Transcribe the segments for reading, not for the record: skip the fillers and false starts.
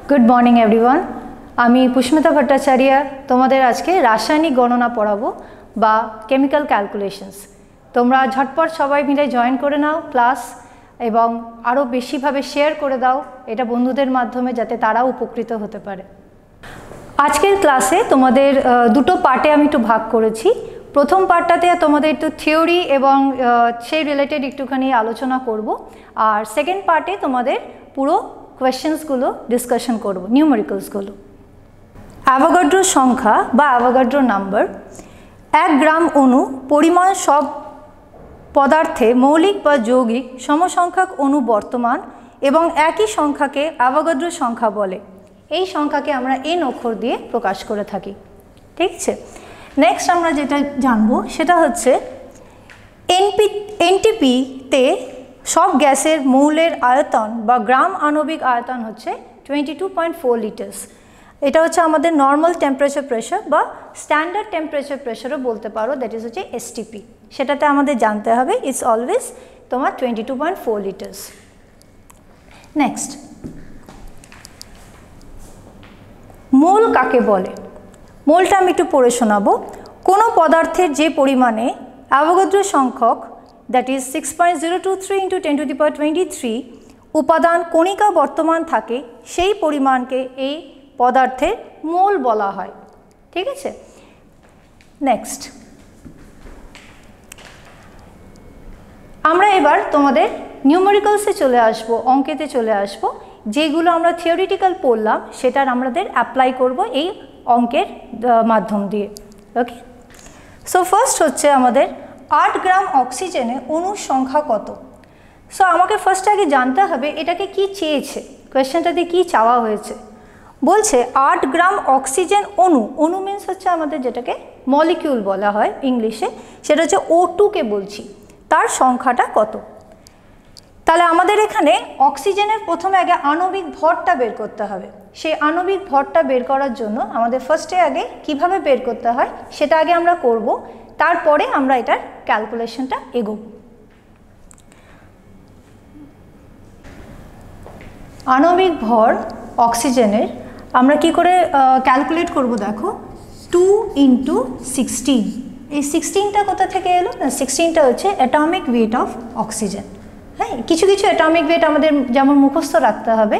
Good morning everyone आमी पुष्मिता भट्टाचार्य तोमादेर आजके रासायनिक गणना पढ़ाबो बा केमिकल क्यालकुलेशन्स तोमरा झटपट सबाई मिले जयन करे नाओ क्लास एबं आरो बेशी भावे शेयर करे दाओ एटा बंधुदेर माध्यमे जाते ताराओ उपकृत होते पारे। आजकेर क्लासे तोमादेर दुटो पार्टे आमी एकटु भाग करेछि। प्रथम पार्टटाते तोमादेर एकटु थियोरि एबं सेई रिलेटेड एकटुखानि आलोचना करब और सेकेंड पार्टे तोमादेर पुरो क्वेश्चन्सगुलो डिसकाशन करब निউমেরিক্যালসগুলো। অ্যাভোগাড্রো সংখ্যা বা অ্যাভোগাড্রো নাম্বার एक ग्राम अणु परिमाण सब पदार्थे मौलिक बा यौगिक समसंख्यक अणु बर्तमान एवं एक ही संख्या के অ্যাভোগাড্রো संख्या बोले। এই সংখ্যাকে আমরা এন অক্ষর দিয়ে প্রকাশ করে থাকি। ঠিক আছে, নেক্সট আমরা যেটা জানবো সেটা হচ্ছে एनटीपी তে सब গ্যাসের মৌলের আয়তন বা গ্রাম আণবিক আয়তন হচ্ছে 22.4 লিটার্স। এটা হচ্ছে আমাদের নর্মাল টেম্পারেচার প্রেশার বা স্ট্যান্ডার্ড টেম্পারেচার প্রেশারও বলতে পারো, দ্যাট ইজ হচ্ছে এসটিপি। সেটাতে আমাদের জানতে হবে ইটস অলওয়েজ তোমার 22.4 লিটার্স। নেক্সট, মোল কাকে বলে? মোলটা আমি একটু পড়ে শোনাবো। কোনো পদার্থের যে পরিমাণে অ্যাভোগাড্রো সংখ্যক দ্যাট ইজ 6.023 × 10⁻23 উপাদান কণিকা বর্তমান থাকে সেই পরিমাণকে এই পদার্থের মোল বলা হয়। ঠিক আছে, নেক্সট আমরা এবার তোমাদের নিউমেরিক্যালসে চলে আসব, অঙ্কেতে চলে আসব। যেগুলো আমরা থিওরিটিক্যাল পড়লাম সেটার আমাদের অ্যাপ্লাই করব এই অঙ্কের মাধ্যম দিয়ে। ওকে, সো ফার্স্ট হচ্ছে আমাদের 8 গ্রাম অক্সিজেনে অণুর সংখ্যা কত। সো আমাকে ফার্স্ট আগে জানতে হবে এটাকে কি চেয়েছে, কোয়েশ্চেনটাতে কি চাওয়া হয়েছে। বলছে 8 গ্রাম অক্সিজেন অণু, অণু মিন্স হচ্ছে আমাদের যেটাকে মলিকিউল বলা হয় ইংলিশে, সেটা হচ্ছে O2 কে বলছি, তার সংখ্যাটা কত। তাহলে আমাদের এখানে অক্সিজেনের প্রথমে আগে আণবিক ভরটা বের করতে হবে। সেই আণবিক ভরটা বের করার জন্য আমাদের ফার্স্টে আগে কিভাবে বের করতে হয় সেটা আগে আমরা করব, তারপরে আমরা এটার ক্যালকুলেশনটা এগোব। আণবিক ভর অক্সিজেনের আমরা কি করে ক্যালকুলেট করব দেখো, 2 × 16। এই 16টা কোথা থেকে এলো না, 16টা হচ্ছে অ্যাটমিক ওয়েট অফ অক্সিজেন। হ্যাঁ, কিছু কিছু অ্যাটমিক ওয়েট আমাদের যেমন মুখস্থ রাখতে হবে,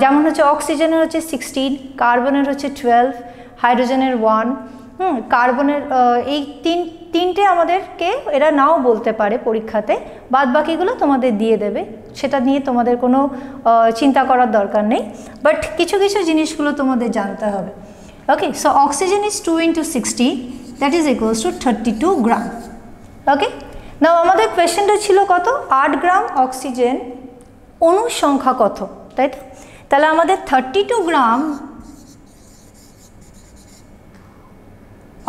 যেমন হচ্ছে অক্সিজেনের হচ্ছে 16, কার্বনের হচ্ছে 12, হাইড্রোজেনের 1, কার্বনের এই তিনটে আমাদেরকে এরা নাও বলতে পারে পরীক্ষাতে, বাদ বাকিগুলো তোমাদের দিয়ে দেবে, সেটা নিয়ে তোমাদের কোনো চিন্তা করার দরকার নেই, বাট কিছু কিছু জিনিসগুলো তোমাদের জানতে হবে। Okay, so oxygen is 2 × 60 that is equals to 32 gram. Okay, now আমাদের কোয়েশ্চেনটা ছিল কত, 8 গ্রাম অক্সিজেন অণুর সংখ্যা কত, তাই তো? তাহলে আমাদের 32 গ্রাম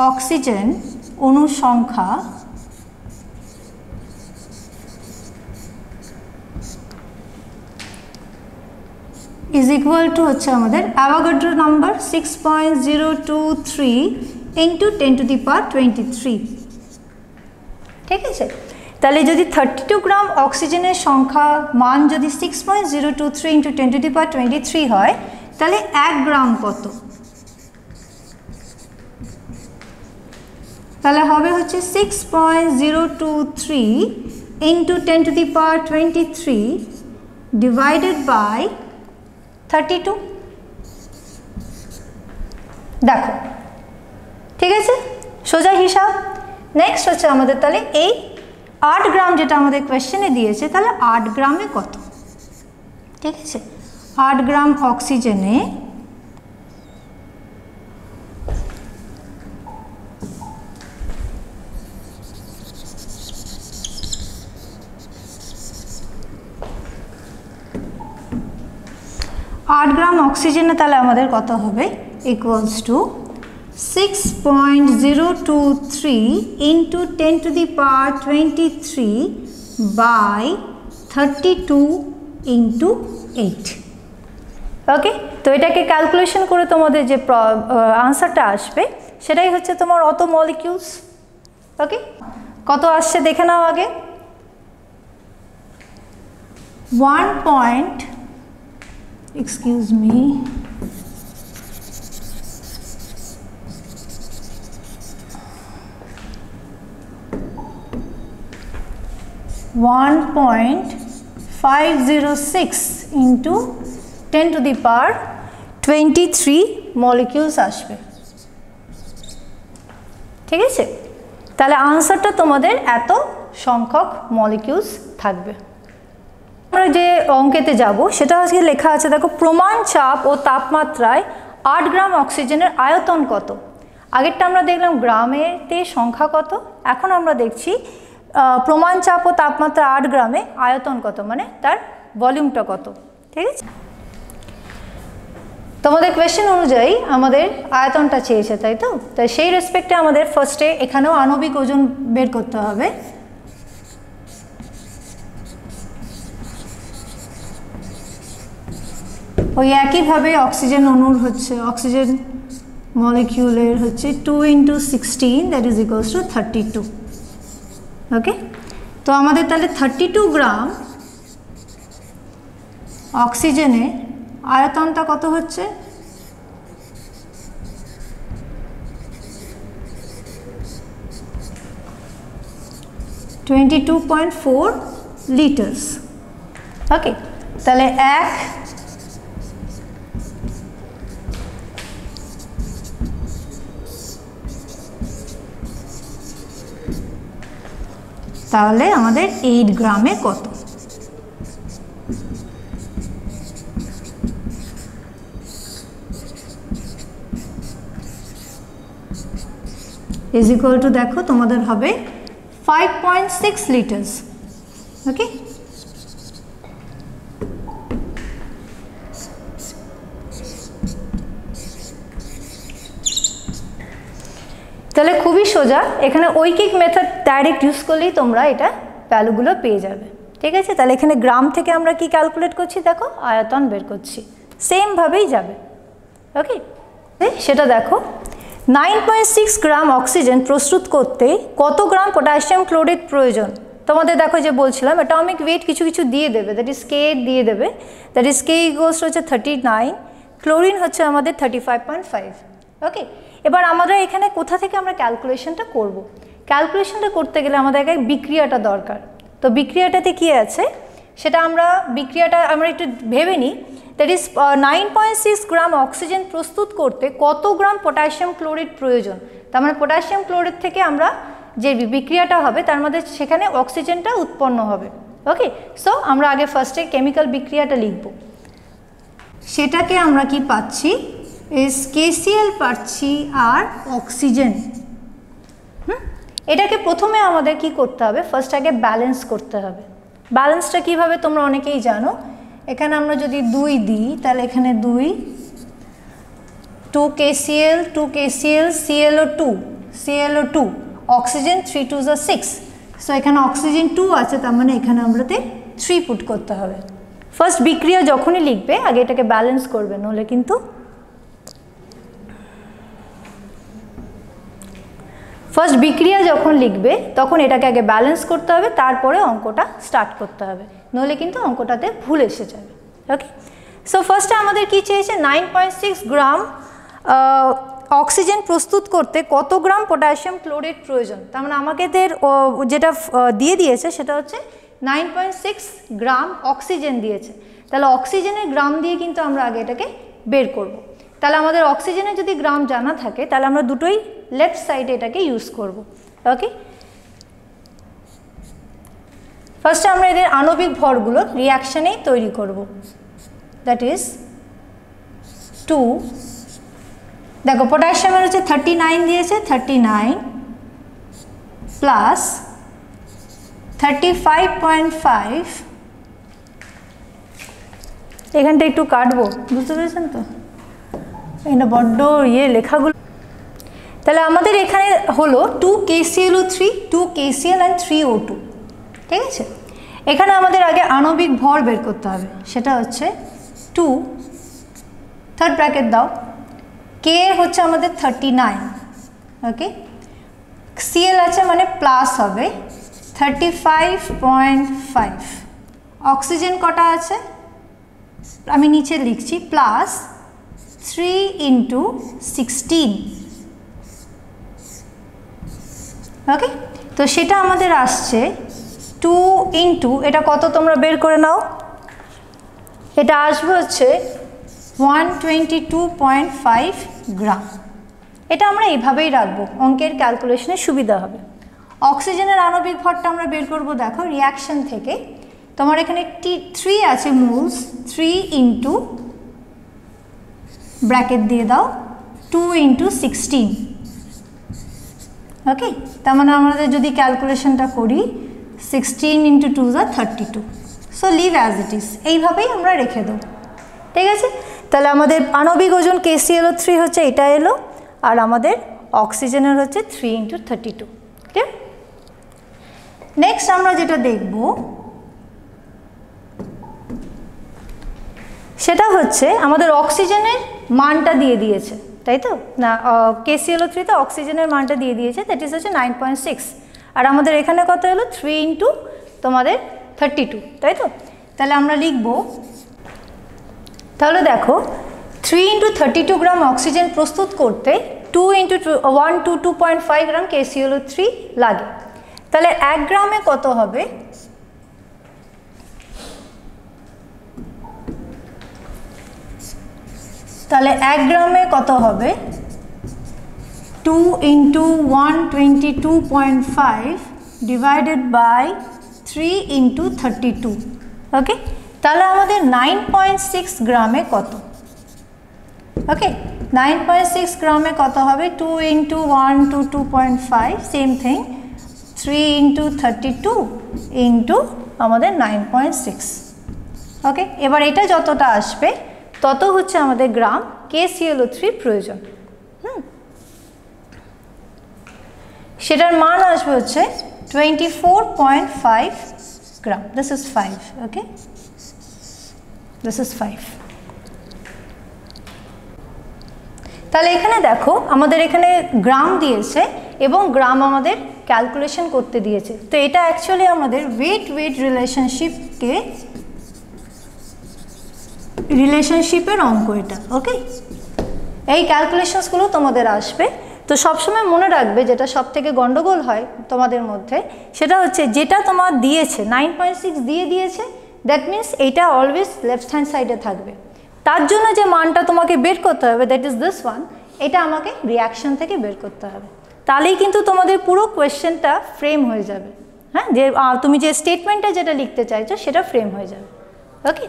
অক্সিজেন অণু সংখ্যা ইজ ইকুয়াল টু হচ্ছে আমাদের অ্যাভোগাড্রো নাম্বার 6.023 × 10⁻23। ঠিক আছে, তাহলে যদি 32 গ্রাম অক্সিজেনের সংখ্যা মান যদি 6.023 × 10⁻23 হয়, তাহলে 1 গ্রাম কত? তাহলে হবে হচ্ছে 6.023 × 10⁻23 ডিভাইডেড বাই 32। দেখো, ঠিক আছে, সোজা হিসাব। নেক্সট হচ্ছে আমাদের তাহলে এই 8 গ্রাম যেটা আমাদের কোয়েশ্চেনে দিয়েছে, তাহলে 8 গ্রামে কত? ঠিক আছে, 8 গ্রাম অক্সিজেনে 8 গ্রাম অক্সিজেনে তাহলে আমাদের কত হবে, ইকুয়ালস টু 6.023 × 10⁻23 বাই 32 × 8। ওকে, তো এটাকে ক্যালকুলেশন করে তোমাদের যে আনসারটা আসবে সেটাই হচ্ছে তোমার অত মলিকিউলস। ওকে, কত আসছে দেখে নাও আগে, 1.0 excuse me, (1.506 into 10 to the power 23 molecules আসবে। ঠিক আছে, তাহলে আনসারটা তোমাদের এত সংখ্যক মলিকিউলস থাকবে। আমরা যে অঙ্কেতে যাব সেটা আজকে লেখা আছে, দেখো প্রমাণ চাপ ও তাপমাত্রায় 8 গ্রাম অক্সিজেনের আয়তন কত। আগেরটা আমরা দেখলাম গ্রামেতে সংখ্যা কত, এখন আমরা দেখছি প্রমাণ চাপ ও তাপমাত্রা 8 গ্রামে আয়তন কত, মানে তার ভলিউমটা কত। ঠিক আছে, তোমাদের কোয়েশ্চেন অনুযায়ী আমাদের আয়তনটা চেয়েছে, তাই তো? তাই সেই রেসপেক্টে আমাদের ফার্স্টে এখানেও আণবিক ওজন বের করতে হবে। ওই একইভাবে অক্সিজেন অণুর হচ্ছে, অক্সিজেন মলিকিউলের হচ্ছে 2 × 16 দ্যাট ইজ ইকুয়ালস টু 32। ওকে, তো আমাদের তাহলে 32 গ্রাম অক্সিজেনে আয়তনটা কত হচ্ছে? (22.4 লিটার্স। ওকে, তাহলে তাহলে আমাদের 8 গ্রামে কত? ইজ ইকুয়াল টু, দেখো তোমাদের হবে 5.6 লিটার্স। ওকে, তাহলে খুবই সোজা, এখানে ঐকিক মেথড ডাইরেক্ট ইউজ করলেই তোমরা এটা ভ্যালুগুলো পেয়ে যাবে। ঠিক আছে, তাহলে এখানে গ্রাম থেকে আমরা কি ক্যালকুলেট করছি, দেখো আয়তন বের করছি, সেমভাবেই যাবে। ওকে, সেটা দেখো 9.6 গ্রাম অক্সিজেন প্রস্তুত করতে কত গ্রাম পটাশিয়াম ক্লোরাইড প্রয়োজন। তোমাদের দেখো যে বলছিলাম অ্যাটমিক ওয়েট কিছু কিছু দিয়ে দেবে, দ্যাট ইজ কে দিয়ে দেবে, দ্যাট ইজ কে ইকুয়ালস হচ্ছে 39, ক্লোরিন হচ্ছে আমাদের 35.5। ওকে, এবার আমরা এখানে কোথা থেকে আমরা ক্যালকুলেশনটা করব। ক্যালকুলেশনটা করতে গেলে আমাদের আগে বিক্রিয়াটা দরকার। তো বিক্রিয়াটাতে কি আছে সেটা বিক্রিয়াটা আমরা একটু ভেবে নিই। দ্যাট ইজ 9.6 গ্রাম অক্সিজেন প্রস্তুত করতে কত গ্রাম পটাশিয়াম ক্লোরাইড প্রয়োজন। তার মানে পটাশিয়াম ক্লোরাইড থেকে আমরা যে বিক্রিয়াটা হবে তার মধ্যে সেখানে অক্সিজেনটা উৎপন্ন হবে। ওকে, সো আমরা আগে ফার্স্টে কেমিক্যাল বিক্রিয়াটা লিখব। সেটাকে আমরা কি পাচ্ছি, ইজ KCl পাচ্ছি আর অক্সিজেন। এটাকে প্রথমে আমাদের কি করতে হবে, ফার্স্ট আগে ব্যালেন্স করতে হবে। ব্যালেন্সটা কিভাবে তোমরা অনেকেই জানো, এখানে আমরা যদি 2 দিই তাহলে এখানে 2 KCl 2 KCl ClO2 oxygen 3 2 6। So এখানে অক্সিজেন 2 আছে, তার মানে এখানে আমরাতে 3 পুট করতে হবে। ফার্স্ট বিক্রিয়া যখনই লিখবে আগে এটাকে ব্যালেন্স করবে, নইলে কিন্তু ফার্স্ট বিক্রিয়া যখন লিখবে তখন এটাকে আগে ব্যালেন্স করতে হবে, তারপরে অঙ্কটা স্টার্ট করতে হবে, নইলে কিন্তু অঙ্কটাতে ভুল এসে যাবে। ওকে, সো ফার্স্টে আমাদের কি চেয়েছে, 9.6 গ্রাম অক্সিজেন প্রস্তুত করতে কত গ্রাম পটাশিয়াম ক্লোরাইড প্রয়োজন। তার মানে আমাদের যেটা দিয়ে দিয়েছে সেটা হচ্ছে 9.6 গ্রাম অক্সিজেন দিয়েছে। তাহলে অক্সিজেনের গ্রাম দিয়ে কিন্তু আমরা আগে এটাকে বের করব। তাহলে আমাদের অক্সিজেনের যদি গ্রাম জানা থাকে তাহলে আমরা দুটোই লেফট সাইডে এটাকে ইউজ করব। ওকে, ফার্স্টে আমরা এদের আণবিক ভরগুলো রিঅ্যাকশনেই তৈরি করব। দ্যাট ইজ 2, দেখো পটাশিয়ামের হচ্ছে 39 দিয়েছে, 39 প্লাস 35.5, এখানটা একটু কাটবো, বুঝতে পেরেছেন তো, এটা বড্ড লেখাগুলো। তাহলে আমাদের এখানে হলো 2 KClO3 2 KCl and 3O2। ঠিক আছে, এখানে আমাদের আগে আণবিক ভর বের করতে হবে, সেটা হচ্ছে 2, থার্ড ব্র্যাকেট দাও, কে হচ্ছে আমাদের 39। ওকে, Cl আছে মানে প্লাস হবে 35.5। অক্সিজেন কটা আছে, আমি নিচে লিখছি প্লাস 3 ইন্টু 16, ওকে। তো সেটা আমাদের আসছে 2 ইন্টু, এটা কত তোমরা বের করে নাও, এটা আসবে হচ্ছে 122.5 গ্রাম। এটা আমরা এইভাবেই রাখবো, অঙ্কের ক্যালকুলেশনের সুবিধা হবে। অক্সিজেনের আণবিক ভরটা আমরা বের করব, দেখো রিয়াকশন থেকে তোমার এখানে 3 আছে মোলস, 3 ইন্টু ব্র্যাকেট দিয়ে দাও 2 ইন্টু 16, ওকে। তার মানে আমাদের যদি ক্যালকুলেশনটা করি 16 ইন্টু 2 যা 32, so leave as it is, এইভাবেই আমরা রেখে দেবো, ঠিক আছে। তাহলে আমাদের আণবিক ওজন KClO3 হচ্ছে এটা এলো, আর আমাদের অক্সিজেনের হচ্ছে 3 ইন্টু 32, ক্লিয়ার। নেক্সট আমরা যেটা দেখব সেটা হচ্ছে আমাদের অক্সিজেনের মানটা দিয়ে দিয়েছে, তাই তো না, KClO3 তে অক্সিজেনের মানটা দিয়ে দিয়েছে, দ্যাট ইজ হচ্ছে 9.6, আর আমাদের এখানে কত এলো 3 ইন্টু তোমাদের 32, তাই তো। তাহলে আমরা লিখব, তাহলে দেখো 3 ইন্টু 32 গ্রাম অক্সিজেন প্রস্তুত করতে 2 ইন্টু 122.5 গ্রাম KClO3 লাগে। তাহলে 1 গ্রামে কত হবে, তাহলে 1 গ্রামে কত হবে 2 ইন্টু 122.5 ডিভাইডেড বাই 3 ইন্টু 32, ওকে। তাহলে আমাদের 9.6 গ্রামে কত, ওকে, 9.6 গ্রামে কত হবে 2 into 122.5, same thing 3 into 32 into আমাদের 9.6, ওকে। এবার এটা যতটা আসবে তত হচ্ছে আমাদের গ্রাম KClO3 প্রয়োজন, সেটার মান আসবে হচ্ছে 24.5 gram, this is 5, okay, this is 5। তাহলে এখানে দেখো আমাদের এখানে গ্রাম দিয়েছে এবং গ্রাম আমাদের ক্যালকুলেশন করতে দিয়েছে, তো এটা অ্যাকচুয়ালি আমাদের ওয়েট রিলেশনশিপের অঙ্ক এটা, ওকে। এই ক্যালকুলেশনসগুলো তোমাদের আসবে, তো সবসময় মনে রাখবে যেটা সব থেকে গন্ডগোল হয় তোমাদের মধ্যে সেটা হচ্ছে যেটা তোমার দিয়েছে 9.6 দিয়ে দিয়েছে, দ্যাট মিনস এইটা অলওয়েজ লেফট হ্যান্ড সাইডে থাকবে, তার জন্য যে মানটা তোমাকে বের করতে হবে দ্যাট ইজ দিস ওয়ান, এটা আমাকে রিয়াকশন থেকে বের করতে হবে, তাহলেই কিন্তু তোমাদের পুরো কোয়েশ্চেনটা ফ্রেম হয়ে যাবে, হ্যাঁ, যে তুমি যে স্টেটমেন্টটা যেটা লিখতে চাইছো সেটা ফ্রেম হয়ে যাবে, ওকে।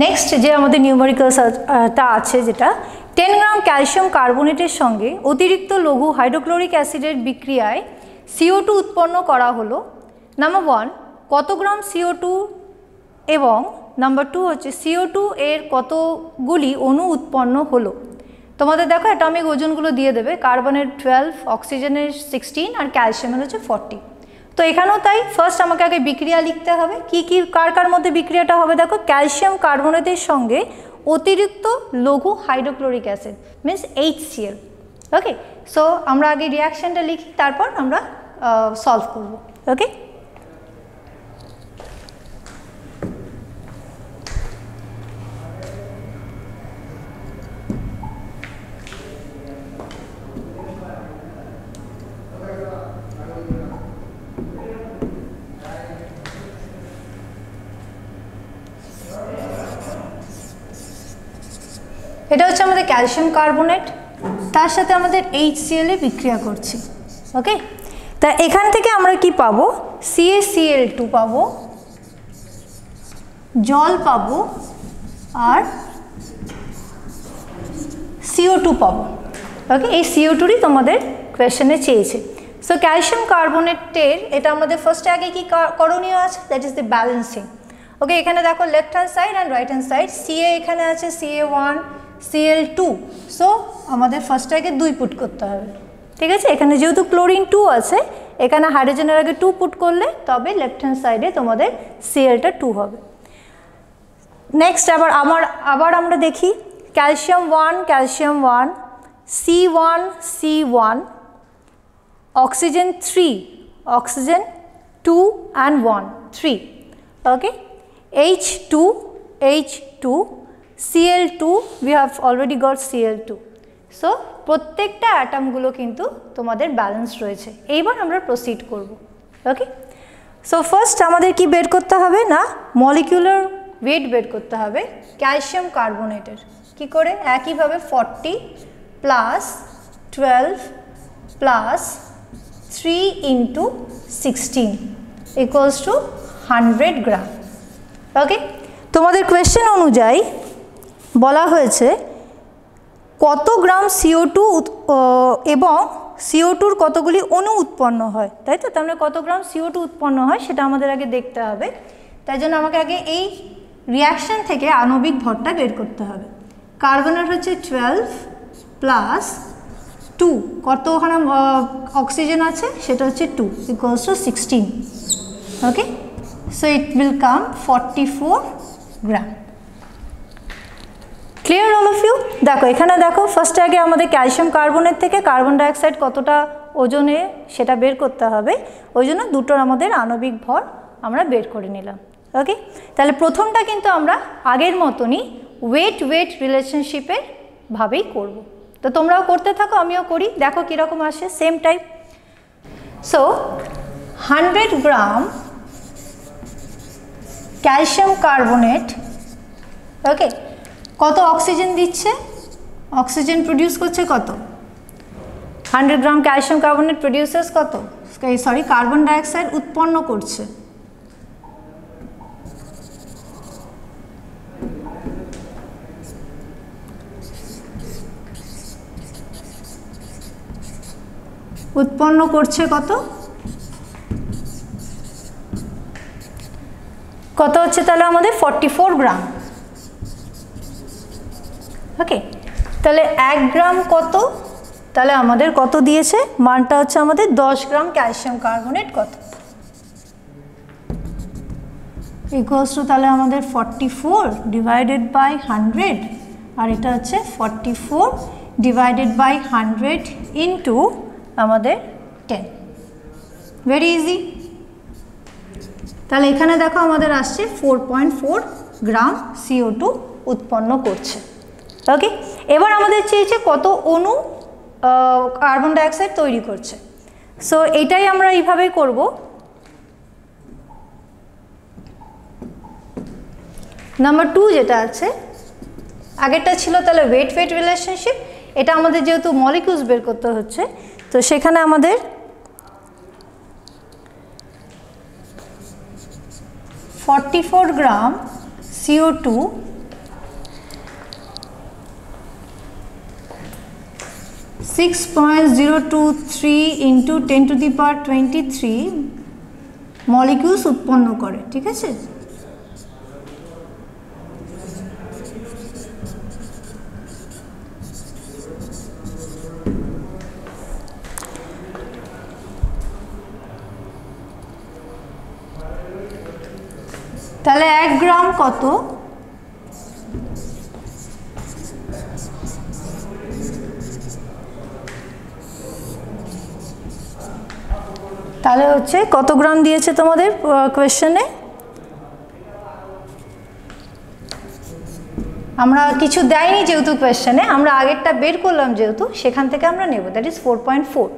নেক্সট যে আমাদের নিউমেরিক্যালটা আছে যেটা 10 গ্রাম ক্যালসিয়াম কার্বনেটের সঙ্গে অতিরিক্ত লঘু হাইড্রোক্লোরিক অ্যাসিডের বিক্রিয়ায় CO2 উৎপন্ন করা হলো, নাম্বার 1 কত গ্রাম CO2 এবং নাম্বার 2 হচ্ছে CO2 এর কতগুলি অণু উৎপন্ন হলো। তোমাদের দেখো অ্যাটমিক ওজনগুলো দিয়ে দেবে, কার্বনের 12, অক্সিজেনের 16 আর ক্যালসিয়ামের হচ্ছে 40। তো এখানেও তাই, ফার্স্ট আমাকে আগে বিক্রিয়া লিখতে হবে, কি কি কার কার মধ্যে বিক্রিয়াটা হবে, দেখো ক্যালসিয়াম কার্বনেটের সঙ্গে অতিরিক্ত লঘু হাইড্রোক্লোরিক অ্যাসিড মিনস HCl, ওকে। সো আমরা আগে রিয়াকশনটা লিখি, তারপর আমরা সলভ করব, ওকে। এটা হচ্ছে আমাদের ক্যালসিয়াম কার্বনেট, তার সাথে আমাদের HCl এ বিক্রিয়া করছি, ওকে। তা এখান থেকে আমরা কি পাবো, CaCl2 পাবো, জল পাবো আর CO2 পাবো, ওকে। এই CO2ই তোমাদের কোয়েশ্চেনে চেয়েছে। সো ক্যালসিয়াম কার্বনেটের এটা আমাদের ফার্স্টে আগে কি করণীয় আছে, দ্যাট ইজ দ্য ব্যালেন্সিং, ওকে। এখানে দেখো left hand side and right hand side, Ca এখানে আছে Ca1 Cl2, সো আমাদের ফার্স্ট আগে 2 পুট করতে হবে, ঠিক আছে। এখানে যেহেতু ক্লোরিন 2 আছে, এখানে হাইড্রোজেনের আগে 2 পুট করলে তবে লেফট হ্যান্ড সাইডে তোমাদের Clটা 2 হবে। নেক্সট আবার আমরা দেখি calcium 1 C1 oxygen 3 oxygen 2 and 1 3, okay. H2, H2, Cl2, we have already got Cl2. So প্রত্যেকটা অ্যাটমগুলো কিন্তু তোমাদের ব্যালেন্স রয়েছে। এইবার আমরা প্রসিড করব। ওকে, সো ফার্স্ট আমাদের কি বের করতে হবে না, মলিকিউলার ওয়েট বের করতে হবে ক্যালসিয়াম কার্বনেটের। কি করে? একইভাবে 40 plus 12 plus 3 into 16 equals to 100 গ্রাম। ওকে, তোমাদের কোয়েশ্চেন অনুযায়ী বলা হয়েছে কত গ্রাম CO2 এবং CO2-র কতগুলি অণু উৎপন্ন হয়, তাই তো? তাহলে কত গ্রাম CO2 উৎপন্ন হয় সেটা আমাদের আগে দেখতে হবে। তাই জন্য আমাকে আগে এই রিয়াকশান থেকে আণবিক ভরটা বের করতে হবে। কার্বনের হচ্ছে 12 প্লাস 2, কত ওখানে অক্সিজেন আছে সেটা হচ্ছে 2 equals to 16। Okay, so it will come 44 gram. Clear all of you? দেখো এখানে দেখো, ফার্স্টে আগে আমাদের ক্যালসিয়াম কার্বনের থেকে কার্বন ডাইঅক্সাইড কতটা ওজনে সেটা বের করতে হবে, ওই জন্য দুটোর আমাদের আণবিক ভর আমরা বের করে নিলাম। ওকে, তাহলে প্রথমটা কিন্তু আমরা আগের মতনই ওয়েট ওয়েট রিলেশনশিপের ভাবেই করব। তো তোমরাও করতে থাকো, আমিও করি, দেখো কীরকম আসে, same type. So 100 gram calcium carbonate, okay, কত অক্সিজেন দিচ্ছে? অক্সিজেন প্রডিউস করছে কত? 100 গ্রাম ক্যালসিয়াম কার্বনেট প্রডিউসার্স কত, সরি কার্বন ডাইঅক্সাইড উৎপন্ন করছে। উৎপন্ন করছে কত? কত হচ্ছে তাহলে আমাদের 44 গ্রাম। ওকে, তাহলে 1 গ্রাম কত? তাহলে আমাদের কত দিয়েছে? মানটা হচ্ছে আমাদের 10 গ্রাম ক্যালসিয়াম কার্বনেট কত ইকুয়ালস টু, তাহলে আমাদের 44 ডিভাইডেড বাই 100, আর এটা হচ্ছে 44 ডিভাইডেড বাই 100 ইন্টু আমাদের 10। Very easy. তাহলে এখানে দেখো আমাদের আসছে 4.4 গ্রাম CO2 উৎপন্ন করছে। ওকে, এবার আমাদের চেয়েছে কত অণু কার্বন ডাইঅক্সাইড তৈরি করছে। সো এটাই আমরা এইভাবেই করব। নাম্বার 2 যেটা আছে, আগেরটা ছিল তাহলে ওয়েট ওয়েট রিলেশনশিপ, এটা আমাদের যেহেতু মলিকিউলস বের করতে হচ্ছে, তো সেখানে আমাদের 44 গ্রাম CO2 6.023 ইন্টু 10⁻23 মলিকিউলস উৎপন্ন করে। ঠিক আছে, তাহলে 1 গ্রাম কত? তাহলে হচ্ছে কত গ্রাম দিয়েছে তোমাদের কোয়েশ্চেনে? আমরা কিছু দেয়নি যেহেতু কোয়েশ্চেনে, আমরা আগেরটা বের করলাম যেহেতু, সেখান থেকে আমরা নেব, দ্যাট ইজ 4.4।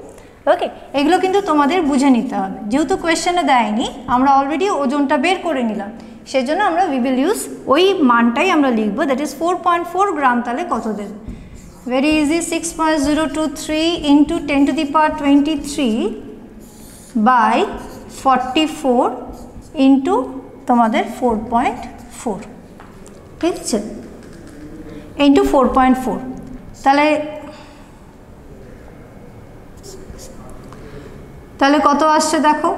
ওকে, এগুলো কিন্তু তোমাদের বুঝে নিতে হবে, যেহেতু কোয়েশ্চেনে দেয়নি আমরা অলরেডি ওজনটা বের করে নিলাম, সেজন্য আমরা উই উইল ইউজ ওই মানটাই আমরা লিখবো, দ্যাট ইজ 4.4 গ্রাম। তাহলে কত দেবে? Very easy, 6.023 into 10⁻23 by 44 into তোমাদের 4.4, ঠিক আছে, ইন্টু 4.4। তাহলে কত আসছে দেখো,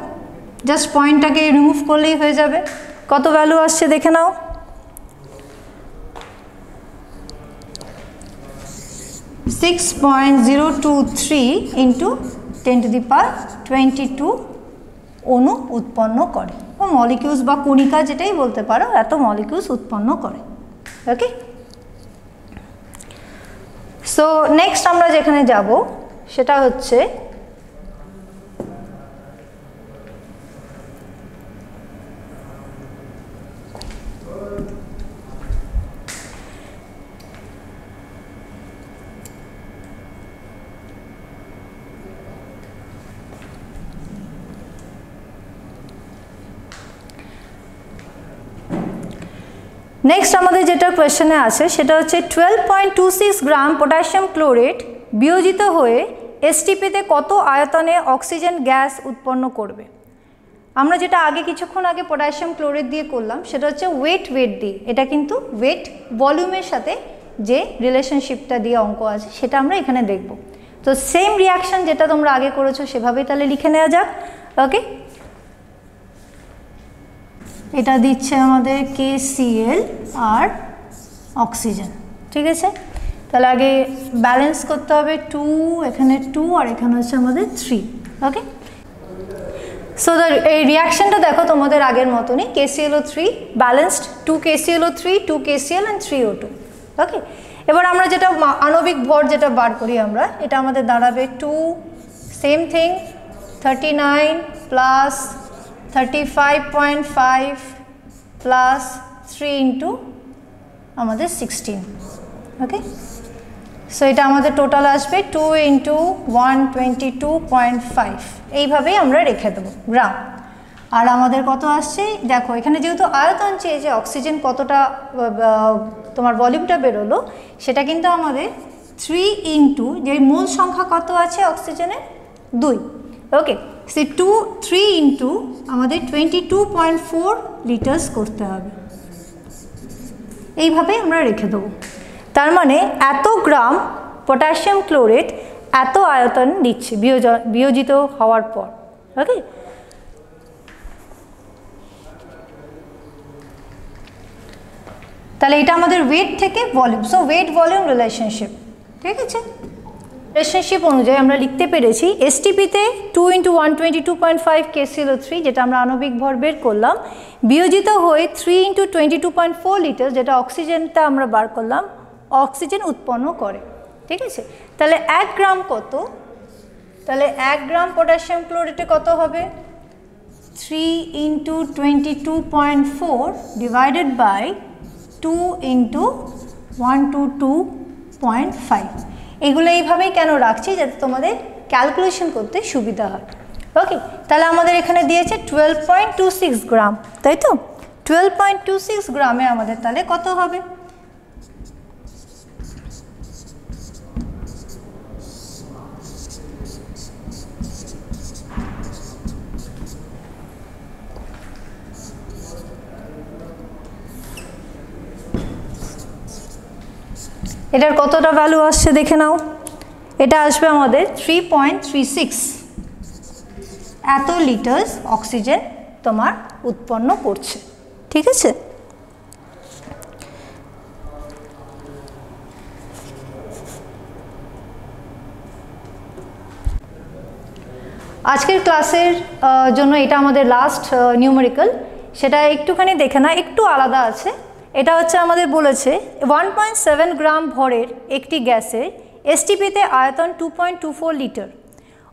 জাস্ট পয়েন্টটাকে রিমুভ করলেই হয়ে যাবে। কত ভ্যালু আসছে দেখে নাও, 6.023 ইন্টু 10⁻22 অণু উৎপন্ন করে, ও মলিকিউলস বা কণিকা যেটাই বলতে পারো, এত মলিকিউলস উৎপন্ন করে। ওকে, সো নেক্সট আমরা যেখানে যাব সেটা হচ্ছে নেক্সট আমাদের যেটা কোয়েশ্চেনে আছে সেটা হচ্ছে 12.26 গ্রাম পটাশিয়াম ক্লোরেট বিয়োজিত হয়ে এসটিপিতে কত আয়তনে অক্সিজেন গ্যাস উৎপন্ন করবে। আমরা যেটা আগে কিছুক্ষণ আগে পটাশিয়াম ক্লোরেট দিয়ে করলাম সেটা হচ্ছে ওয়েট দিয়ে, এটা কিন্তু ওয়েট ভলিউমের সাথে যে রিলেশনশিপটা দিয়ে অঙ্ক আছে সেটা আমরা এখানে দেখব। তো সেম রিয়াকশন যেটা তোমরা আগে করেছো সেভাবেই তাহলে লিখে নেওয়া যাক। ওকে, এটা দিচ্ছে আমাদের KCl আর অক্সিজেন, ঠিক আছে। তাহলে আগে ব্যালেন্স করতে হবে 2, এখানে 2 আর এখানে হচ্ছে আমাদের 3। ওকে, সো এই রিয়াকশনটা দেখো তোমাদের আগের মতনই, KClO3 balanced 2 KClO3 2 KCl and 3O2। ওকে, এবার আমরা যেটা আণবিক ভর যেটা বার করি আমরা, এটা আমাদের দাঁড়াবে 2 same thing 39 plus 35.5 plus 3 into আমাদের 16। ওকে, সো এটা আমাদের টোটাল আসবে 2 ইন্টু 122.5, এইভাবেই আমরা রেখে দেবো গ্রাম। আর আমাদের কত আসছে দেখো, এখানে যেহেতু আয়তন চেয়েছে অক্সিজেন কতটা তোমার ভলিউমটা বেরোলো, সেটা কিন্তু আমাদের 3 ইন্টু যে মোল সংখ্যা কত আছে অক্সিজেনের 2। ওকে, সে 3 ইন্টু আমাদের 22.4 লিটার্স করতে হবে, এইভাবেই আমরা রেখে দেবো। তার মানে এত গ্রাম পটাশিয়াম ক্লোরেট এত আয়তন দিচ্ছে বিয়োজিত হওয়ার পর। ওকে, তাহলে এটা আমাদের ওয়েট থেকে volume, so weight volume relationship, ঠিক আছে। রিলেশনশিপ অনুযায়ী আমরা লিখতে পেরেছি এসটিপিতে 2 ইন্টু 122.5 KClO3 যেটা আমরা আণবিক ভর বের করলাম, বিয়োজিত হয়ে 3 ইন্টু 22.4 লিটার যেটা অক্সিজেনটা আমরা বার করলাম, অক্সিজেন উৎপন্ন করে, ঠিক আছে। তাহলে 1 গ্রাম কত, তাহলে 1 গ্রাম পটাশিয়াম ক্লোরেটে কত হবে 3 ইন্টু 22.4 ডিভাইডেড বাই 2 ইন্টু 122.5। এগুলো এইভাবেই কেন রাখছি, যাতে তোমাদের ক্যালকুলেশন করতে সুবিধা হয়। ওকে, তাহলে আমাদের এখানে দিয়েছে 12.26 গ্রাম, তাই তো। 12.26 গ্রামে আমাদের তাহলে কত হবে, এটার কতটা ভ্যালু আসছে দেখে নাও। এটা আসবে আমাদের 3.36, এত লিটার্স অক্সিজেন তোমার উৎপন্ন করছে, ঠিক আছে। আজকের ক্লাসের জন্য এটা আমাদের লাস্ট নিউমেরিক্যাল, সেটা একটুখানি দেখে না, একটু আলাদা আছে। এটা হচ্ছে আমাদের বলেছে 1.7 গ্রাম ভরের একটি গ্যাসের এসটিপিতে আয়তন 2.24 লিটার,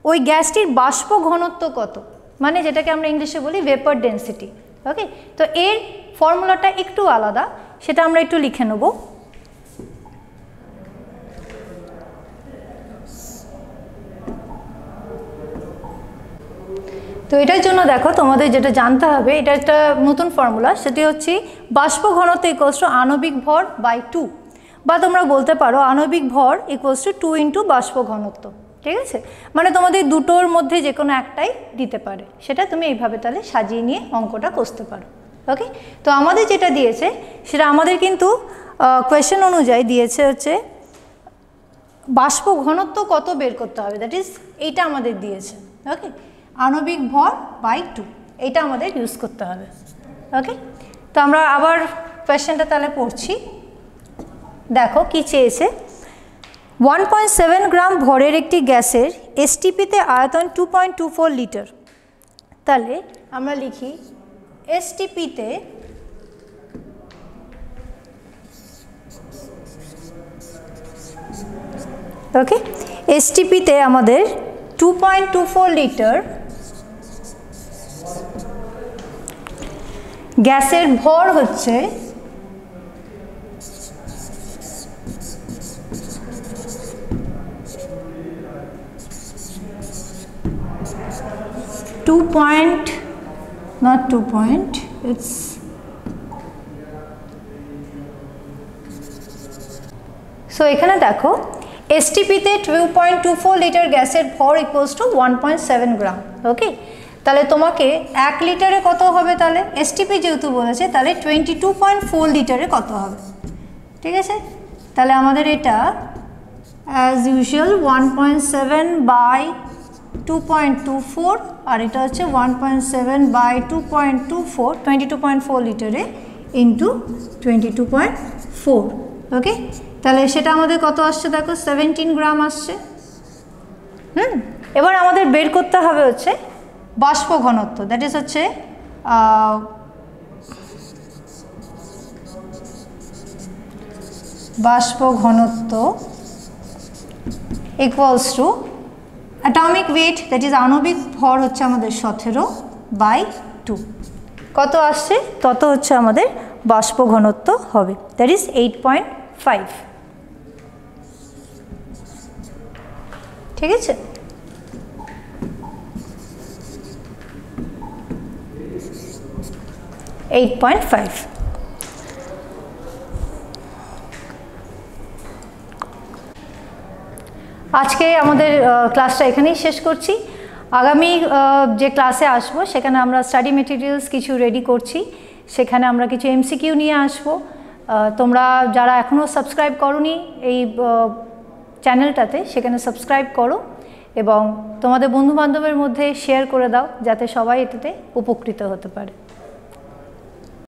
ওই গ্যাসটির বাষ্প ঘনত্ব কত, মানে যেটাকে আমরা ইংলিশে বলি ভেপার ডেন্সিটি। ওকে, তো এর ফর্মুলাটা একটু আলাদা, সেটা আমরা একটু লিখে নেব। তো এটার জন্য দেখো তোমাদের যেটা জানতে হবে, এটা একটা নতুন ফর্মুলা, সেটি হচ্ছে বাষ্প ঘনত্ব ইকুয়ালস টু আণবিক ভর বাই 2, বা তোমরা বলতে পারো আণবিক ভর ইকুয়ালস টু 2 ইন্টু বাষ্প ঘনত্ব, ঠিক আছে। মানে তোমাদের দুটোর মধ্যে যে কোনো একটাই দিতে পারে, সেটা তুমি এইভাবে তাহলে সাজিয়ে নিয়ে অঙ্কটা কষতে পারো। ওকে, তো আমাদের যেটা দিয়েছে সেটা আমাদের কিন্তু কোয়েশ্চেন অনুযায়ী দিয়েছে হচ্ছে বাষ্প ঘনত্ব কত বের করতে হবে, দ্যাট ইজ এইটা আমাদের দিয়েছে। ওকে, আণবিক ভর বাই 2, এটা আমাদের ইউজ করতে হবে। ওকে, তো আমরা আবার কোয়েশ্চেনটা তাহলে পড়ছি, দেখো কি চেয়েছে। 1.7 গ্রাম ভরের একটি গ্যাসের এসটিপিতে আয়তন 2.24 লিটার, তাহলে আমরা লিখি এসটিপিতে ওকে, এসটিপিতে আমাদের 2.24 লিটার গ্যাসের ভর হচ্ছে 2.2 point, it's সো এখানে দেখো এসটিপিতে 2.24 লিটার গ্যাসের ভর ইকুয়ালস টু 1.7 গ্রাম। ওকে, তাহলে তোমাকে 1 লিটারে কত হবে, তাহলে এসটিপি যেহেতু বলেছে তাহলে 22.4 লিটারে কত হবে, ঠিক আছে। তাহলে আমাদের এটা অ্যাজ ইউজুয়াল 1.7 বাই 2.24 আর এটা হচ্ছে 1.7 বাই 2.24 22.4 লিটারে ইন্টু 22.4। ওকে, তাহলে সেটা আমাদের কত আসছে দেখো 17 গ্রাম আসছে। এবার আমাদের বের করতে হবে হচ্ছে বাষ্প ঘনত্ব, দ্যাট ইজ হচ্ছে বাষ্প ঘনত্ব equals to atomic weight, that is আণবিক ভর হচ্ছে আমাদের 17/2। কত আসছে তত হচ্ছে আমাদের বাষ্প ঘনত্ব হবে, দ্যাট ইজ 8.5। ঠিক আছে, আজকে আমাদের ক্লাসটা এখানেই শেষ করছি। আগামী যে ক্লাসে আসবো সেখানে আমরা স্টাডি মেটেরিয়ালস কিছু রেডি করছি, সেখানে আমরা কিছু এমসিকিউ নিয়ে আসবো। তোমরা যারা এখনও সাবস্ক্রাইব করোনি এই চ্যানেলটাতে সেখানে সাবস্ক্রাইব করো এবং তোমাদের বন্ধুবান্ধবের মধ্যে শেয়ার করে দাও যাতে সবাই এটাতে উপকৃত হতে পারে।